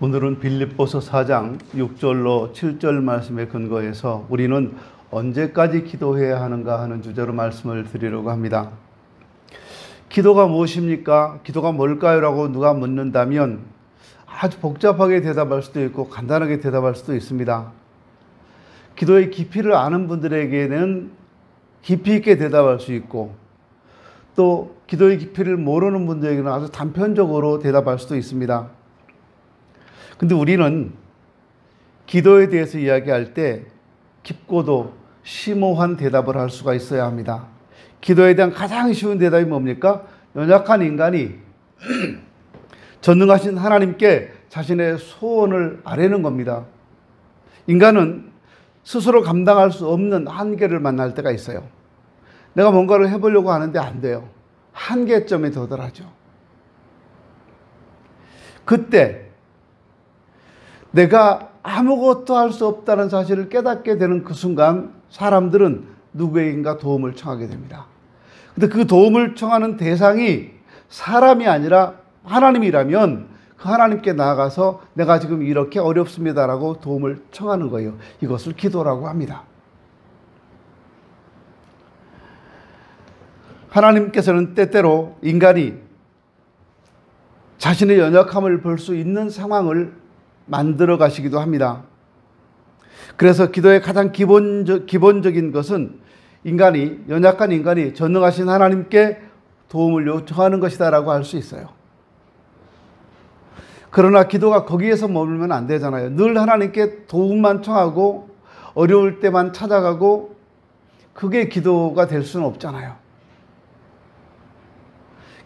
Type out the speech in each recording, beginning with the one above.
오늘은 빌립보서 4장 6절로 7절 말씀에 근거해서 우리는 언제까지 기도해야 하는가 하는 주제로 말씀을 드리려고 합니다. 기도가 무엇입니까? 기도가 뭘까요? 라고 누가 묻는다면 아주 복잡하게 대답할 수도 있고 간단하게 대답할 수도 있습니다. 기도의 깊이를 아는 분들에게는 깊이 있게 대답할 수 있고, 또 기도의 깊이를 모르는 분들에게는 아주 단편적으로 대답할 수도 있습니다. 근데 우리는 기도에 대해서 이야기할 때 깊고도 심오한 대답을 할 수가 있어야 합니다. 기도에 대한 가장 쉬운 대답이 뭡니까? 연약한 인간이 전능하신 하나님께 자신의 소원을 아뢰는 겁니다. 인간은 스스로 감당할 수 없는 한계를 만날 때가 있어요. 내가 뭔가를 해보려고 하는데 안 돼요. 한계점에 도달하죠. 그때 내가 아무것도 할 수 없다는 사실을 깨닫게 되는 그 순간 사람들은 누구에게인가 도움을 청하게 됩니다. 근데 그 도움을 청하는 대상이 사람이 아니라 하나님이라면 그 하나님께 나아가서 내가 지금 이렇게 어렵습니다라고 도움을 청하는 거예요. 이것을 기도라고 합니다. 하나님께서는 때때로 인간이 자신의 연약함을 볼 수 있는 상황을 만들어 가시기도 합니다. 그래서 기도의 가장 기본적인 것은 연약한 인간이 전능하신 하나님께 도움을 요청하는 것이다라고 할 수 있어요. 그러나 기도가 거기에서 머물면 안 되잖아요. 늘 하나님께 도움만 청하고 어려울 때만 찾아가고 그게 기도가 될 수는 없잖아요.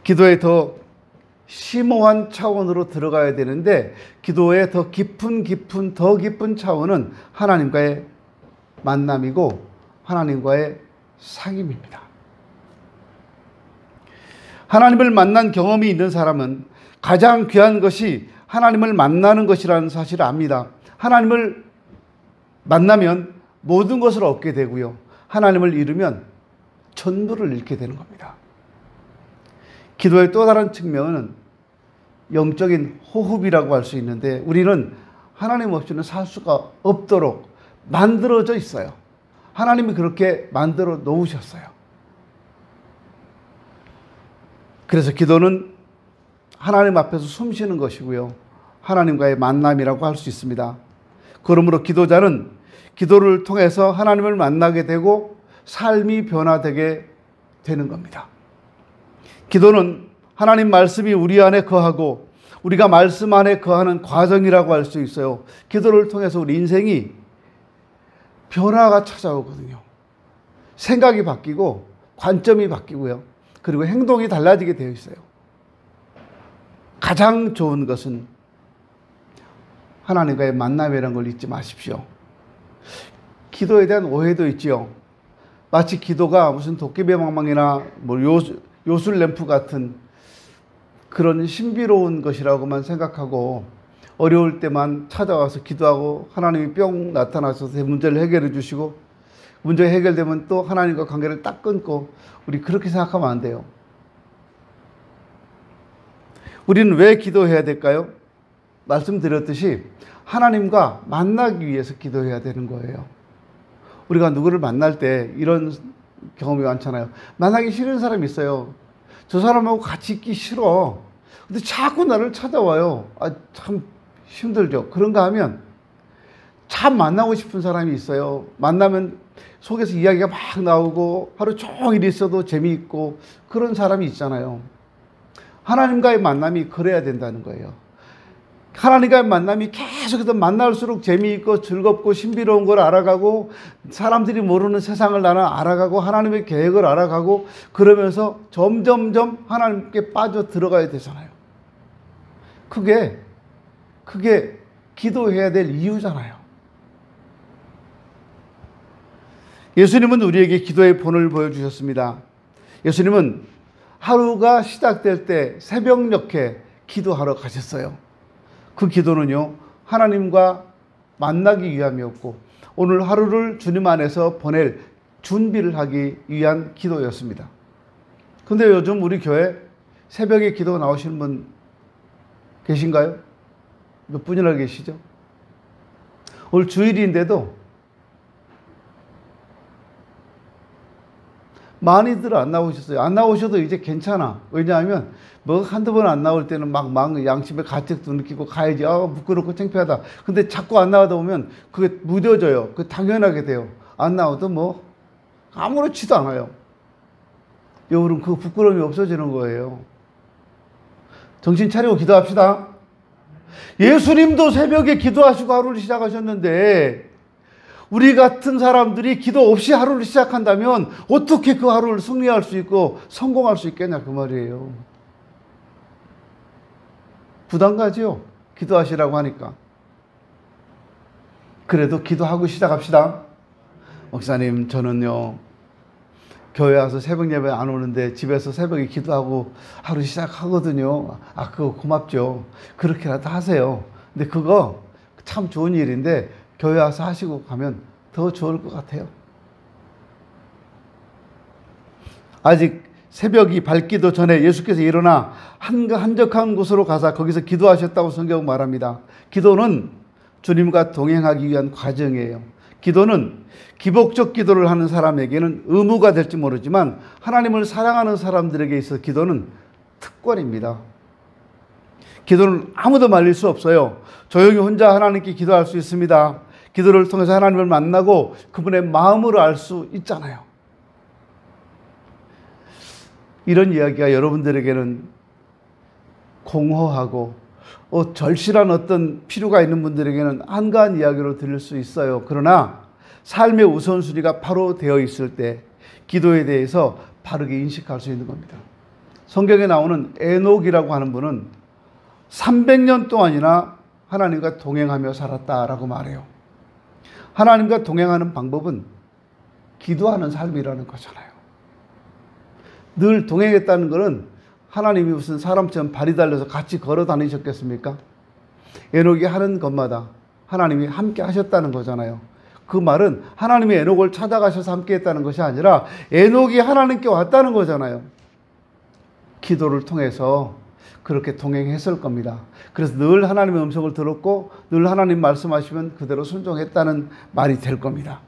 기도에 더 심오한 차원으로 들어가야 되는데 기도의 더 깊은 차원은 하나님과의 만남이고 하나님과의 사귐입니다. 하나님을 만난 경험이 있는 사람은 가장 귀한 것이 하나님을 만나는 것이라는 사실을 압니다. 하나님을 만나면 모든 것을 얻게 되고요. 하나님을 잃으면 전부를 잃게 되는 겁니다. 기도의 또 다른 측면은 영적인 호흡이라고 할 수 있는데 우리는 하나님 없이는 살 수가 없도록 만들어져 있어요. 하나님이 그렇게 만들어 놓으셨어요. 그래서 기도는 하나님 앞에서 숨 쉬는 것이고요. 하나님과의 만남이라고 할 수 있습니다. 그러므로 기도자는 기도를 통해서 하나님을 만나게 되고 삶이 변화되게 되는 겁니다. 기도는 하나님 말씀이 우리 안에 거하고 우리가 말씀 안에 거하는 과정이라고 할 수 있어요. 기도를 통해서 우리 인생이 변화가 찾아오거든요. 생각이 바뀌고 관점이 바뀌고요. 그리고 행동이 달라지게 되어 있어요. 가장 좋은 것은 하나님과의 만남이라는 걸 잊지 마십시오. 기도에 대한 오해도 있지요. 마치 기도가 무슨 도깨비방망이나 요술 램프 같은 그런 신비로운 것이라고만 생각하고 어려울 때만 찾아와서 기도하고 하나님이 뿅 나타나셔서 문제를 해결해 주시고 문제 해결되면 또 하나님과 관계를 딱 끊고 우리 그렇게 생각하면 안 돼요. 우리는 왜 기도해야 될까요? 말씀드렸듯이 하나님과 만나기 위해서 기도해야 되는 거예요. 우리가 누구를 만날 때 이런 경험이 많잖아요. 만나기 싫은 사람이 있어요. 저 사람하고 같이 있기 싫어. 근데 자꾸 나를 찾아와요. 참 힘들죠. 그런가 하면 참 만나고 싶은 사람이 있어요. 만나면 속에서 이야기가 막 나오고 하루 종일 있어도 재미있고 그런 사람이 있잖아요. 하나님과의 만남이 그래야 된다는 거예요. 하나님과의 만남이 계속해서 만날수록 재미있고 즐겁고 신비로운 걸 알아가고 사람들이 모르는 세상을 나는 알아가고 하나님의 계획을 알아가고 그러면서 점점점 하나님께 빠져 들어가야 되잖아요. 그게 기도해야 될 이유잖아요. 예수님은 우리에게 기도의 본을 보여주셨습니다. 예수님은 하루가 시작될 때 새벽녘에 기도하러 가셨어요. 그 기도는요, 하나님과 만나기 위함이었고 오늘 하루를 주님 안에서 보낼 준비를 하기 위한 기도였습니다. 근데 요즘 우리 교회 새벽에 기도 나오시는 분 계신가요? 몇 분이나 계시죠? 오늘 주일인데도 많이들 안 나오셨어요. 안 나오셔도 이제 괜찮아. 왜냐하면 뭐 한두 번 안 나올 때는 막 양심의 가책도 느끼고 가야지. 부끄럽고 창피하다. 근데 자꾸 안 나오다 보면 그게 무뎌져요. 그 당연하게 돼요. 안 나와도 뭐 아무렇지도 않아요. 여러분 그 부끄러움이 없어지는 거예요. 정신 차리고 기도합시다. 예수님도 새벽에 기도하시고 하루를 시작하셨는데 우리 같은 사람들이 기도 없이 하루를 시작한다면 어떻게 그 하루를 승리할 수 있고 성공할 수 있겠냐 그 말이에요. 부담 가지요. 기도하시라고 하니까. 그래도 기도하고 시작합시다. 목사님 저는요 교회 와서 새벽 예배 안 오는데 집에서 새벽에 기도하고 하루 시작하거든요. 그거 고맙죠. 그렇게라도 하세요. 근데 그거 참 좋은 일인데 교회 와서 하시고 가면 더 좋을 것 같아요. 아직 새벽이 밝기도 전에 예수께서 일어나 한적한 곳으로 가서 거기서 기도하셨다고 성경은 말합니다. 기도는 주님과 동행하기 위한 과정이에요. 기도는 기복적 기도를 하는 사람에게는 의무가 될지 모르지만 하나님을 사랑하는 사람들에게 있어서 기도는 특권입니다. 기도는 아무도 말릴 수 없어요. 조용히 혼자 하나님께 기도할 수 있습니다. 기도를 통해서 하나님을 만나고 그분의 마음으로 알 수 있잖아요. 이런 이야기가 여러분들에게는 공허하고 절실한 어떤 필요가 있는 분들에게는 한가한 이야기로 들릴 수 있어요. 그러나 삶의 우선순위가 바로 되어 있을 때 기도에 대해서 바르게 인식할 수 있는 겁니다. 성경에 나오는 에녹이라고 하는 분은 300년 동안이나 하나님과 동행하며 살았다라고 말해요. 하나님과 동행하는 방법은 기도하는 삶이라는 거잖아요. 늘 동행했다는 것은 하나님이 무슨 사람처럼 발이 달려서 같이 걸어 다니셨겠습니까? 에녹이 하는 것마다 하나님이 함께 하셨다는 거잖아요. 그 말은 하나님이 에녹을 찾아가셔서 함께 했다는 것이 아니라 에녹이 하나님께 왔다는 거잖아요. 기도를 통해서 그렇게 동행했을 겁니다. 그래서 늘 하나님의 음성을 들었고 늘 하나님 말씀하시면 그대로 순종했다는 말이 될 겁니다.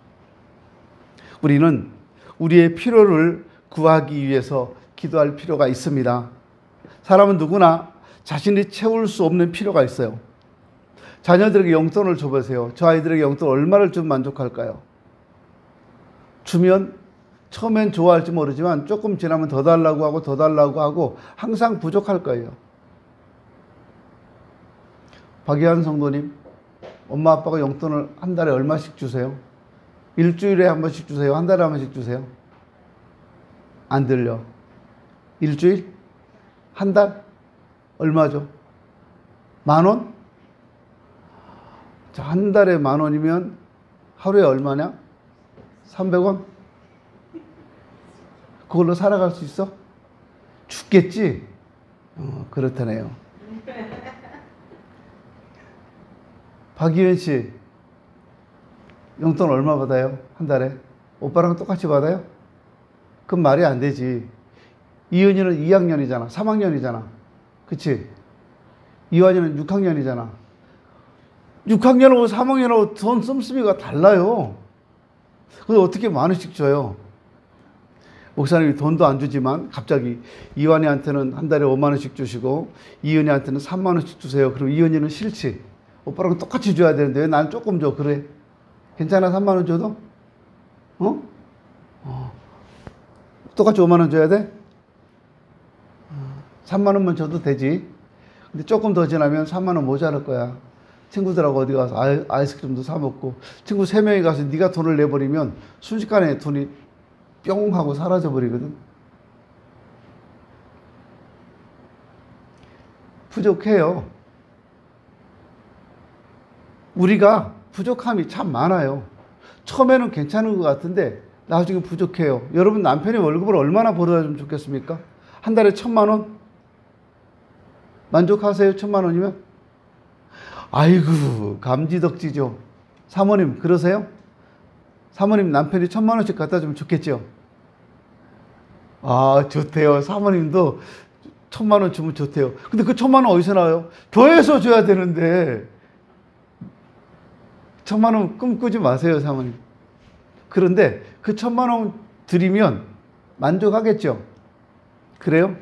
우리는 우리의 필요를 구하기 위해서 기도할 필요가 있습니다. 사람은 누구나 자신이 채울 수 없는 필요가 있어요. 자녀들에게 용돈을 줘보세요. 저 아이들에게 용돈 얼마를 좀 만족할까요? 주면 처음엔 좋아할지 모르지만 조금 지나면 더 달라고 하고 더 달라고 하고 항상 부족할 거예요. 박예한 성도님, 엄마 아빠가 용돈을 한 달에 얼마씩 주세요? 일주일에 한 번씩 주세요? 한 달에 한 번씩 주세요? 안 들려. 일주일? 한 달? 얼마죠? 10,000원? 자, 한 달에 10,000원이면 하루에 얼마냐? 300원? 그걸로 살아갈 수 있어? 죽겠지? 그렇다네요. 박희연 씨, 용돈 얼마 받아요? 한 달에? 오빠랑 똑같이 받아요? 그건 말이 안 되지. 이은이는 2학년이잖아. 3학년이잖아. 그치? 이완이는 6학년이잖아. 6학년하고 3학년하고 돈 씀씀이가 달라요. 그래서 어떻게 10,000원씩 줘요? 목사님이 돈도 안 주지만 갑자기 이완이한테는 한 달에 50,000원씩 주시고 이은이한테는 30,000원씩 주세요. 그럼 이은이는 싫지. 오빠랑 똑같이 줘야 되는데 왜 난 조금 줘? 그래. 괜찮아? 30,000원 줘도? 똑같이 50,000원 줘야 돼? 30,000원만 줘도 되지. 근데 조금 더 지나면 30,000원 모자랄 거야. 친구들하고 어디 가서 아이스크림도 사 먹고 친구 3명이 가서 네가 돈을 내버리면 순식간에 돈이 뿅 하고 사라져 버리거든. 부족해요. 우리가 부족함이 참 많아요. 처음에는 괜찮은 것 같은데 나중에 부족해요. 여러분 남편이 월급을 얼마나 벌어야 좀 좋겠습니까? 한 달에 1,000,000원? 만족하세요? 1,000,000원이면? 아이고 감지덕지죠. 사모님 그러세요? 사모님 남편이 1,000,000원씩 갖다 주면 좋겠죠? 좋대요. 사모님도 1,000,000원 주면 좋대요. 근데 그 1,000,000원 어디서 나와요? 교회에서 줘야 되는데 천만 원 꿈꾸지 마세요, 사모님. 그런데 그 천만 원 드리면 만족하겠죠? 그래요?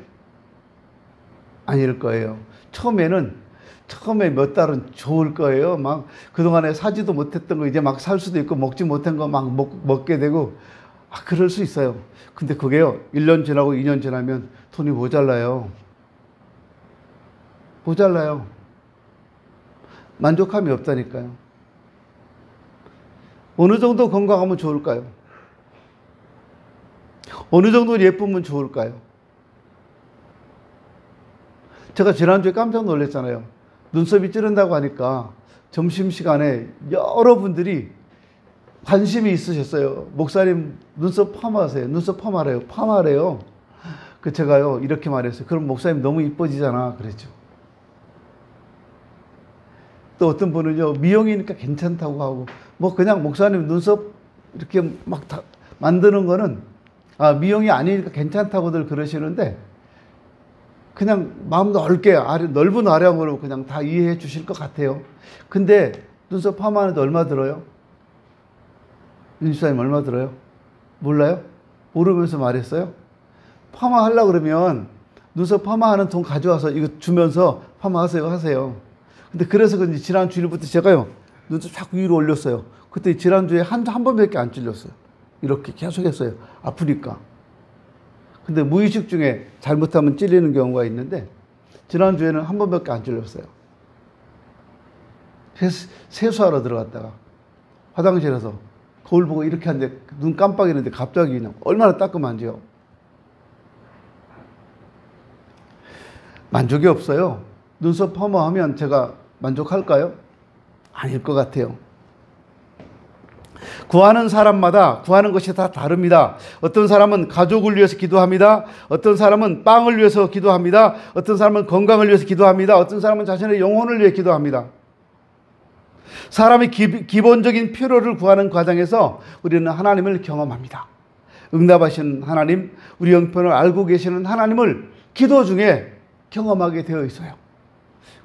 아닐 거예요. 처음에 몇 달은 좋을 거예요. 막 그동안에 사지도 못했던 거 이제 막 살 수도 있고 먹지 못한 거 막 먹게 되고 그럴 수 있어요. 근데 그게요, 1년 지나고 2년 지나면 돈이 모자라요. 모자라요. 만족함이 없다니까요. 어느 정도 건강하면 좋을까요? 어느 정도 예쁘면 좋을까요? 제가 지난주에 깜짝 놀랐잖아요. 눈썹이 찌른다고 하니까 점심시간에 여러분들이 관심이 있으셨어요. 목사님 눈썹 파마하세요. 눈썹 파마래요. 파마래요. 제가요 이렇게 말했어요. 그럼 목사님 너무 이뻐지잖아 그랬죠. 또 어떤 분은요 미용이니까 괜찮다고 하고 뭐 그냥 목사님 눈썹 이렇게 막 다 만드는 거는 미용이 아니니까 괜찮다고들 그러시는데 그냥 마음 넓게 넓은 아량으로 그냥 다 이해해 주실 것 같아요. 근데 눈썹 파마하는데 얼마 들어요? 윤집사님 얼마 들어요? 몰라요? 모르면서 말했어요? 파마하려고 그러면 눈썹 파마하는 돈 가져와서 이거 주면서 파마하세요 하세요. 근데 그래서 그런지 지난 주일부터 제가요 눈썹 자꾸 위로 올렸어요. 그때 지난주에 한 번밖에 안 찔렸어요. 이렇게 계속 했어요. 아프니까. 근데 무의식 중에 잘못하면 찔리는 경우가 있는데 지난주에는 한 번밖에 안 찔렸어요. 세수하러 들어갔다가 화장실에서 거울 보고 이렇게 하는데 눈 깜빡이는데 갑자기 그냥 얼마나 따끔한지요. 만족이 없어요. 눈썹 파마하면 제가 만족할까요? 아닐 것 같아요. 구하는 사람마다 구하는 것이 다 다릅니다. 어떤 사람은 가족을 위해서 기도합니다. 어떤 사람은 빵을 위해서 기도합니다. 어떤 사람은 건강을 위해서 기도합니다. 어떤 사람은 자신의 영혼을 위해 기도합니다. 사람이 기본적인 필요를 구하는 과정에서 우리는 하나님을 경험합니다. 응답하시는 하나님, 우리 형편을 알고 계시는 하나님을 기도 중에 경험하게 되어 있어요.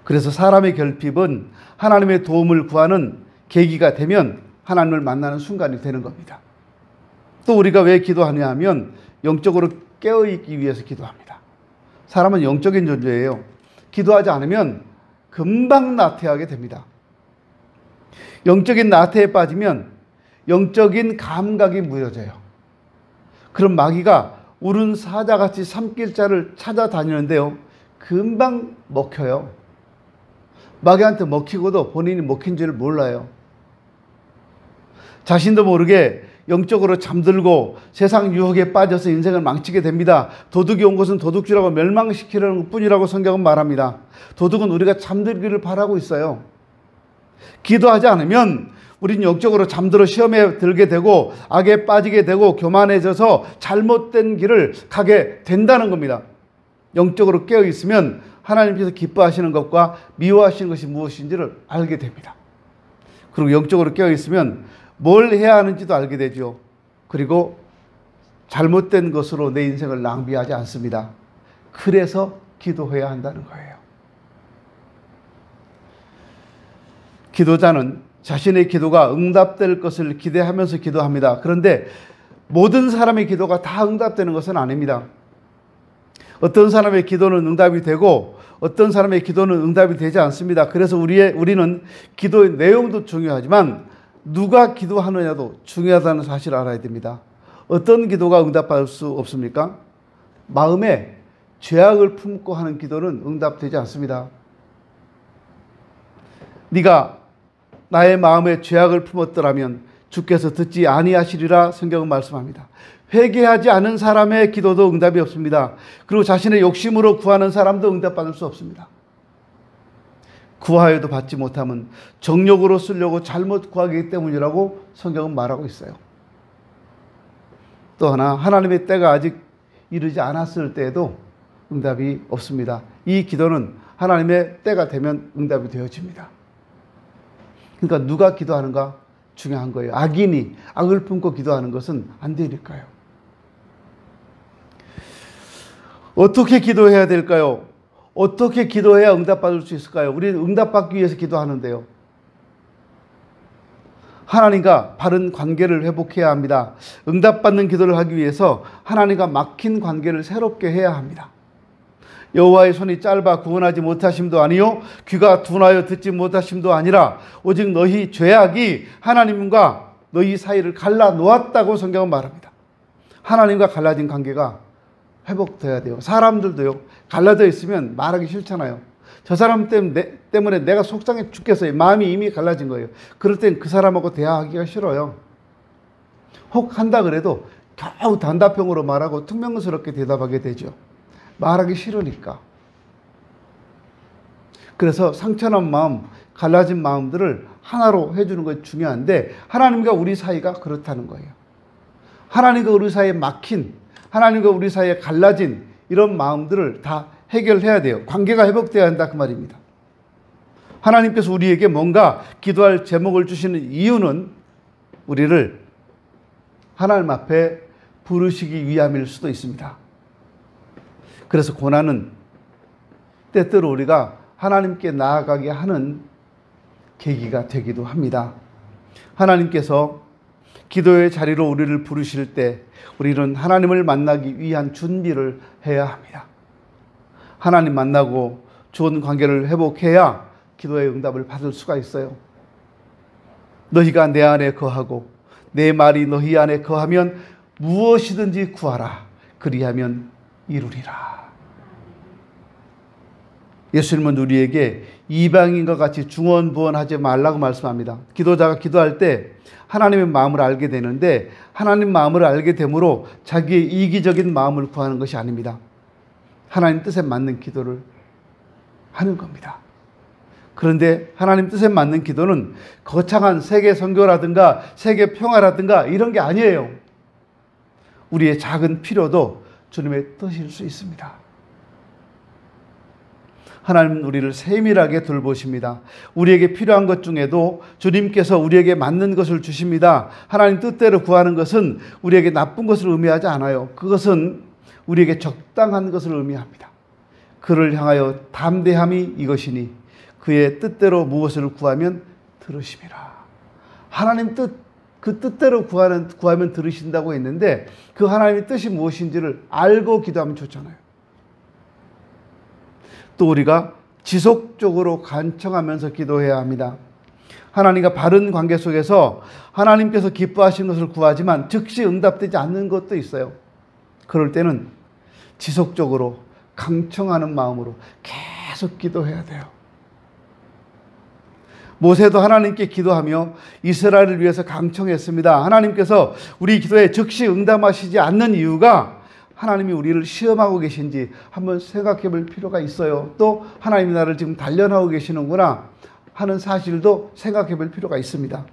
그래서 사람의 결핍은 하나님의 도움을 구하는 계기가 되면 하나님을 만나는 순간이 되는 겁니다. 또 우리가 왜 기도하냐 하면 영적으로 깨어있기 위해서 기도합니다. 사람은 영적인 존재예요. 기도하지 않으면 금방 나태하게 됩니다. 영적인 나태에 빠지면 영적인 감각이 무뎌져요. 그럼 마귀가 우는 사자같이 삼킬 자를 찾아다니는데요. 금방 먹혀요. 마귀한테 먹히고도 본인이 먹힌 줄 몰라요. 자신도 모르게 영적으로 잠들고 세상 유혹에 빠져서 인생을 망치게 됩니다. 도둑이 온 것은 도둑질하고 멸망시키려는 뿐이라고 성경은 말합니다. 도둑은 우리가 잠들기를 바라고 있어요. 기도하지 않으면 우린 영적으로 잠들어 시험에 들게 되고 악에 빠지게 되고 교만해져서 잘못된 길을 가게 된다는 겁니다. 영적으로 깨어 있으면 하나님께서 기뻐하시는 것과 미워하시는 것이 무엇인지를 알게 됩니다. 그리고 영적으로 깨어 있으면 뭘 해야 하는지도 알게 되죠. 그리고 잘못된 것으로 내 인생을 낭비하지 않습니다. 그래서 기도해야 한다는 거예요. 기도자는 자신의 기도가 응답될 것을 기대하면서 기도합니다. 그런데 모든 사람의 기도가 다 응답되는 것은 아닙니다. 어떤 사람의 기도는 응답이 되고 어떤 사람의 기도는 응답이 되지 않습니다. 그래서 우리는 기도의 내용도 중요하지만 누가 기도하느냐도 중요하다는 사실을 알아야 됩니다. 어떤 기도가 응답받을 수 없습니까? 마음에 죄악을 품고 하는 기도는 응답되지 않습니다. 네가 나의 마음에 죄악을 품었더라면 주께서 듣지 아니하시리라 성경은 말씀합니다. 회개하지 않은 사람의 기도도 응답이 없습니다. 그리고 자신의 욕심으로 구하는 사람도 응답받을 수 없습니다. 구하여도 받지 못하면 정욕으로 쓰려고 잘못 구하기 때문이라고 성경은 말하고 있어요. 또 하나, 하나님의 때가 아직 이르지 않았을 때에도 응답이 없습니다. 이 기도는 하나님의 때가 되면 응답이 되어집니다. 그러니까 누가 기도하는가 중요한 거예요. 악인이 악을 품고 기도하는 것은 안 되니까요. 어떻게 기도해야 될까요? 어떻게 기도해야 응답받을 수 있을까요? 우리는 응답받기 위해서 기도하는데요. 하나님과 바른 관계를 회복해야 합니다. 응답받는 기도를 하기 위해서 하나님과 막힌 관계를 새롭게 해야 합니다. 여호와의 손이 짧아 구원하지 못하심도 아니요 귀가 둔하여 듣지 못하심도 아니라 오직 너희 죄악이 하나님과 너희 사이를 갈라 놓았다고 성경은 말합니다. 하나님과 갈라진 관계가 회복돼야 돼요. 사람들도요, 갈라져 있으면 말하기 싫잖아요. 저 사람 때문에 내가 속상해 죽겠어요. 마음이 이미 갈라진 거예요. 그럴 땐 그 사람하고 대화하기가 싫어요. 혹 한다 그래도 겨우 단답형으로 말하고 퉁명스럽게 대답하게 되죠. 말하기 싫으니까. 그래서 상처난 마음, 갈라진 마음들을 하나로 해주는 것이 중요한데 하나님과 우리 사이가 그렇다는 거예요. 하나님과 우리 사이에 막힌, 하나님과 우리 사이에 갈라진 이런 마음들을 다 해결해야 돼요. 관계가 회복되어야 한다 그 말입니다. 하나님께서 우리에게 뭔가 기도할 제목을 주시는 이유는 우리를 하나님 앞에 부르시기 위함일 수도 있습니다. 그래서 고난은 때때로 우리가 하나님께 나아가게 하는 계기가 되기도 합니다. 하나님께서 기도의 자리로 우리를 부르실 때 우리는 하나님을 만나기 위한 준비를 해야 합니다. 하나님 만나고 좋은 관계를 회복해야 기도의 응답을 받을 수가 있어요. 너희가 내 안에 거하고 내 말이 너희 안에 거하면 무엇이든지 구하라. 그리하면 이루리라. 예수님은 우리에게 이방인과 같이 중언부언하지 말라고 말씀합니다. 기도자가 기도할 때 하나님의 마음을 알게 되는데 하나님 마음을 알게 되므로 자기의 이기적인 마음을 구하는 것이 아닙니다. 하나님 뜻에 맞는 기도를 하는 겁니다. 그런데 하나님 뜻에 맞는 기도는 거창한 세계 선교라든가 세계 평화라든가 이런 게 아니에요. 우리의 작은 필요도 주님의 뜻일 수 있습니다. 하나님은 우리를 세밀하게 돌보십니다. 우리에게 필요한 것 중에도 주님께서 우리에게 맞는 것을 주십니다. 하나님 뜻대로 구하는 것은 우리에게 나쁜 것을 의미하지 않아요. 그것은 우리에게 적당한 것을 의미합니다. 그를 향하여 담대함이 이것이니 그의 뜻대로 무엇을 구하면 들으심이라. 하나님 뜻, 그 뜻대로 구하면 들으신다고 했는데 그 하나님의 뜻이 무엇인지를 알고 기도하면 좋잖아요. 또 우리가 지속적으로 간청하면서 기도해야 합니다. 하나님과 바른 관계 속에서 하나님께서 기뻐하시는 것을 구하지만 즉시 응답되지 않는 것도 있어요. 그럴 때는 지속적으로 강청하는 마음으로 계속 기도해야 돼요. 모세도 하나님께 기도하며 이스라엘을 위해서 강청했습니다. 하나님께서 우리 기도에 즉시 응답하시지 않는 이유가 하나님이 우리를 시험하고 계신지 한번 생각해 볼 필요가 있어요. 또 하나님이 나를 지금 단련하고 계시는구나 하는 사실도 생각해 볼 필요가 있습니다.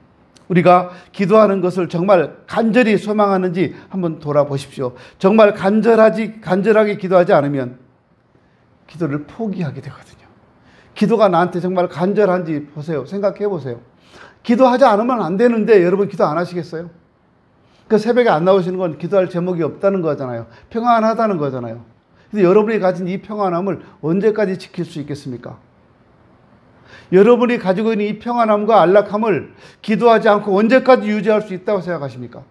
우리가 기도하는 것을 정말 간절히 소망하는지 한번 돌아보십시오. 정말 간절하게 기도하지 않으면 기도를 포기하게 되거든요. 기도가 나한테 정말 간절한지 보세요. 생각해 보세요. 기도하지 않으면 안 되는데 여러분 기도 안 하시겠어요? 그 새벽에 안 나오시는 건 기도할 제목이 없다는 거잖아요. 평안하다는 거잖아요. 근데 여러분이 가진 이 평안함을 언제까지 지킬 수 있겠습니까? 여러분이 가지고 있는 이 평안함과 안락함을 기도하지 않고 언제까지 유지할 수 있다고 생각하십니까?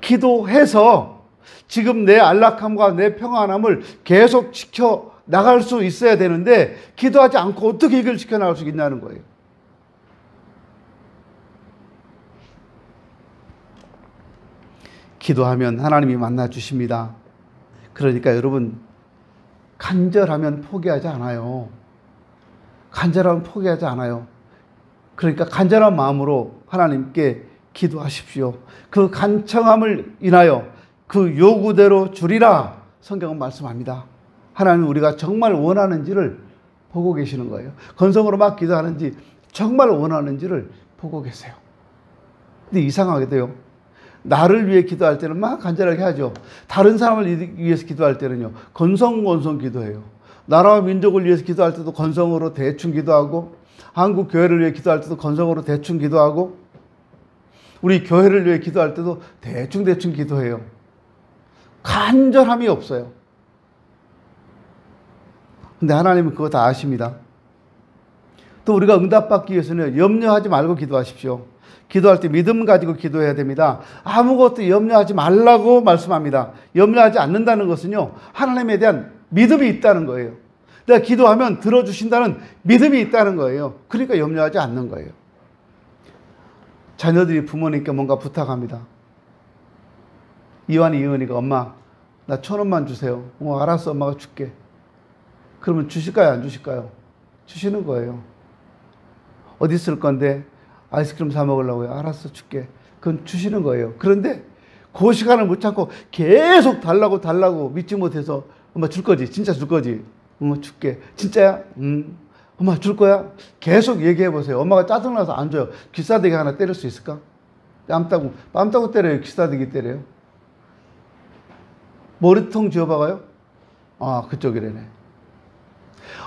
기도해서 지금 내 안락함과 내 평안함을 계속 지켜 나갈 수 있어야 되는데 기도하지 않고 어떻게 이걸 지켜 나갈 수 있냐는 거예요. 기도하면 하나님이 만나 주십니다. 그러니까 여러분 간절하면 포기하지 않아요. 간절하면 포기하지 않아요. 그러니까 간절한 마음으로 하나님께 기도하십시오. 그 간청함을 인하여 그 요구대로 주리라 성경은 말씀합니다. 하나님은 우리가 정말 원하는지를 보고 계시는 거예요. 건성으로 막 기도하는지 정말 원하는지를 보고 계세요. 근데 이상하게도요. 나를 위해 기도할 때는 막 간절하게 하죠. 다른 사람을 위해서 기도할 때는요. 건성 기도해요. 나라와 민족을 위해서 기도할 때도 건성으로 대충 기도하고 한국 교회를 위해 기도할 때도 건성으로 대충 기도하고 우리 교회를 위해 기도할 때도 대충 기도해요. 간절함이 없어요. 근데 하나님은 그거 다 아십니다. 또 우리가 응답받기 위해서는 염려하지 말고 기도하십시오. 기도할 때 믿음 가지고 기도해야 됩니다. 아무것도 염려하지 말라고 말씀합니다. 염려하지 않는다는 것은요, 하나님에 대한 믿음이 있다는 거예요. 내가 기도하면 들어주신다는 믿음이 있다는 거예요. 그러니까 염려하지 않는 거예요. 자녀들이 부모님께 뭔가 부탁합니다. 이완이, 이은이가 엄마 나 1,000원만 주세요. 알았어, 엄마가 줄게. 그러면 주실까요, 안 주실까요? 주시는 거예요. 어디 쓸 건데? 아이스크림 사 먹으려고요. 알았어, 줄게. 그건 주시는 거예요. 그런데 그 시간을 못 참고 계속 달라고 믿지 못해서 엄마 줄 거지? 진짜 줄 거지? 엄마 줄게. 진짜야? 엄마 줄 거야? 계속 얘기해 보세요. 엄마가 짜증나서 안 줘요. 귀싸대기 하나 때릴 수 있을까? 뺨 따고 때려요. 귀싸대기 때려요. 머리통 쥐어박아요? 아, 그쪽이래네.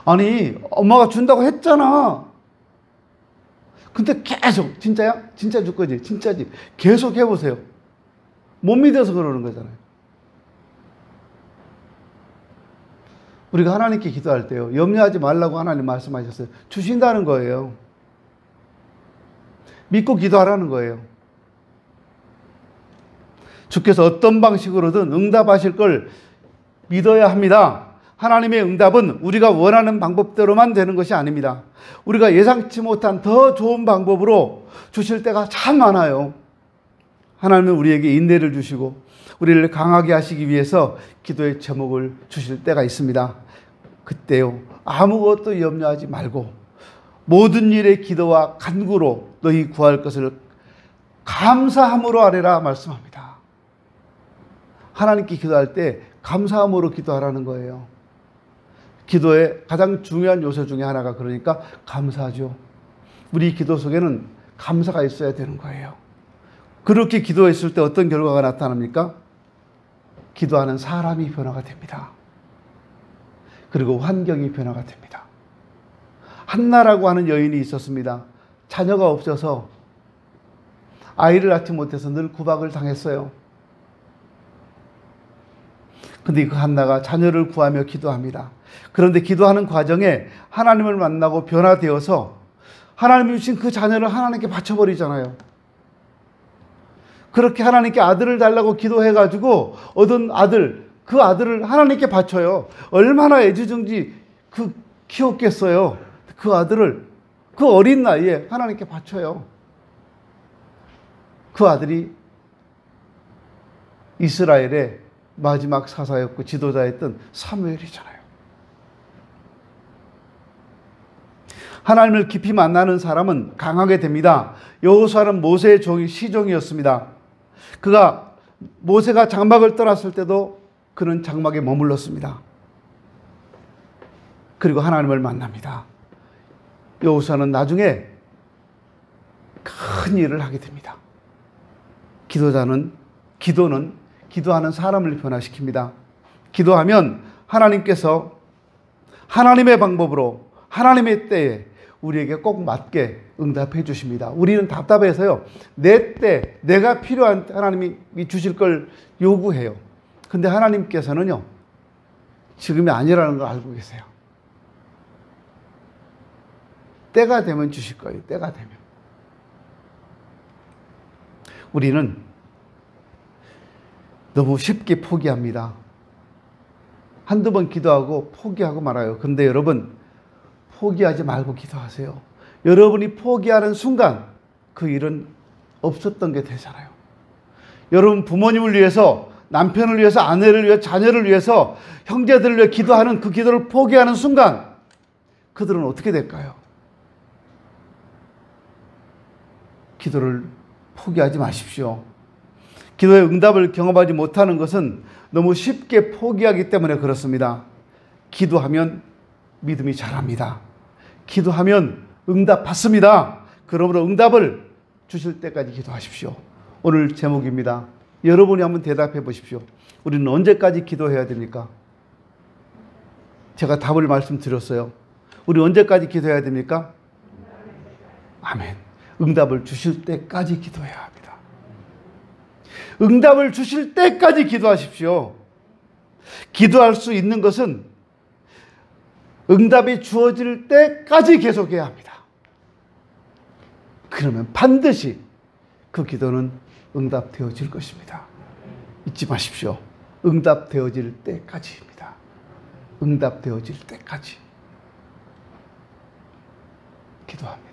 아니, 엄마가 준다고 했잖아. 근데 계속, 진짜야? 진짜 줄 거지? 진짜지? 계속 해보세요. 못 믿어서 그러는 거잖아요. 우리가 하나님께 기도할 때요, 염려하지 말라고 하나님 말씀하셨어요. 주신다는 거예요. 믿고 기도하라는 거예요. 주께서 어떤 방식으로든 응답하실 걸 믿어야 합니다. 하나님의 응답은 우리가 원하는 방법대로만 되는 것이 아닙니다. 우리가 예상치 못한 더 좋은 방법으로 주실 때가 참 많아요. 하나님은 우리에게 인내를 주시고 우리를 강하게 하시기 위해서 기도의 제목을 주실 때가 있습니다. 그때요, 아무것도 염려하지 말고 모든 일에 기도와 간구로 너희 구할 것을 감사함으로 아뢰라 말씀합니다. 하나님께 기도할 때 감사함으로 기도하라는 거예요. 기도의 가장 중요한 요소 중에 하나가 그러니까 감사하죠. 우리 기도 속에는 감사가 있어야 되는 거예요. 그렇게 기도했을 때 어떤 결과가 나타납니까? 기도하는 사람이 변화가 됩니다. 그리고 환경이 변화가 됩니다. 한나라고 하는 여인이 있었습니다. 자녀가 없어서 아이를 낳지 못해서 늘 구박을 당했어요. 근데 그 한나가 자녀를 구하며 기도합니다. 그런데 기도하는 과정에 하나님을 만나고 변화되어서 하나님이 주신 그 자녀를 하나님께 바쳐버리잖아요. 그렇게 하나님께 아들을 달라고 기도해가지고 얻은 아들, 그 아들을 하나님께 바쳐요. 얼마나 애지중지 키웠겠어요. 그 아들을 그 어린 나이에 하나님께 바쳐요. 그 아들이 이스라엘의 마지막 사사였고 지도자였던 사무엘이잖아요. 하나님을 깊이 만나는 사람은 강하게 됩니다. 여호수아는 모세의 시종이었습니다. 그가 모세가 장막을 떠났을 때도 그는 장막에 머물렀습니다. 그리고 하나님을 만납니다. 여호수아는 나중에 큰 일을 하게 됩니다. 기도는 기도하는 사람을 변화시킵니다. 기도하면 하나님께서 하나님의 방법으로 하나님의 때에 우리에게 꼭 맞게 응답해 주십니다. 우리는 답답해서요, 내 때 내가 필요한 하나님이 주실 걸 요구해요. 근데 하나님께서는요, 지금이 아니라는 걸 알고 계세요. 때가 되면 주실 거예요. 때가 되면. 우리는 너무 쉽게 포기합니다. 한두 번 기도하고 포기하고 말아요. 그런데 여러분, 포기하지 말고 기도하세요. 여러분이 포기하는 순간 그 일은 없었던 게 되잖아요. 여러분 부모님을 위해서, 남편을 위해서, 아내를 위해서, 자녀를 위해서, 형제들을 위해 기도하는 그 기도를 포기하는 순간 그들은 어떻게 될까요? 기도를 포기하지 마십시오. 기도의 응답을 경험하지 못하는 것은 너무 쉽게 포기하기 때문에 그렇습니다. 기도하면 믿음이 자랍니다. 기도하면 응답 받습니다. 그러므로 응답을 주실 때까지 기도하십시오. 오늘 제목입니다. 여러분이 한번 대답해 보십시오. 우리는 언제까지 기도해야 됩니까? 제가 답을 말씀드렸어요. 우리 언제까지 기도해야 됩니까? 아멘. 응답을 주실 때까지 기도해야 합니다. 응답을 주실 때까지 기도하십시오. 기도할 수 있는 것은 응답이 주어질 때까지 계속해야 합니다. 그러면 반드시 그 기도는 응답되어질 것입니다. 잊지 마십시오. 응답되어질 때까지입니다. 응답되어질 때까지 기도합니다.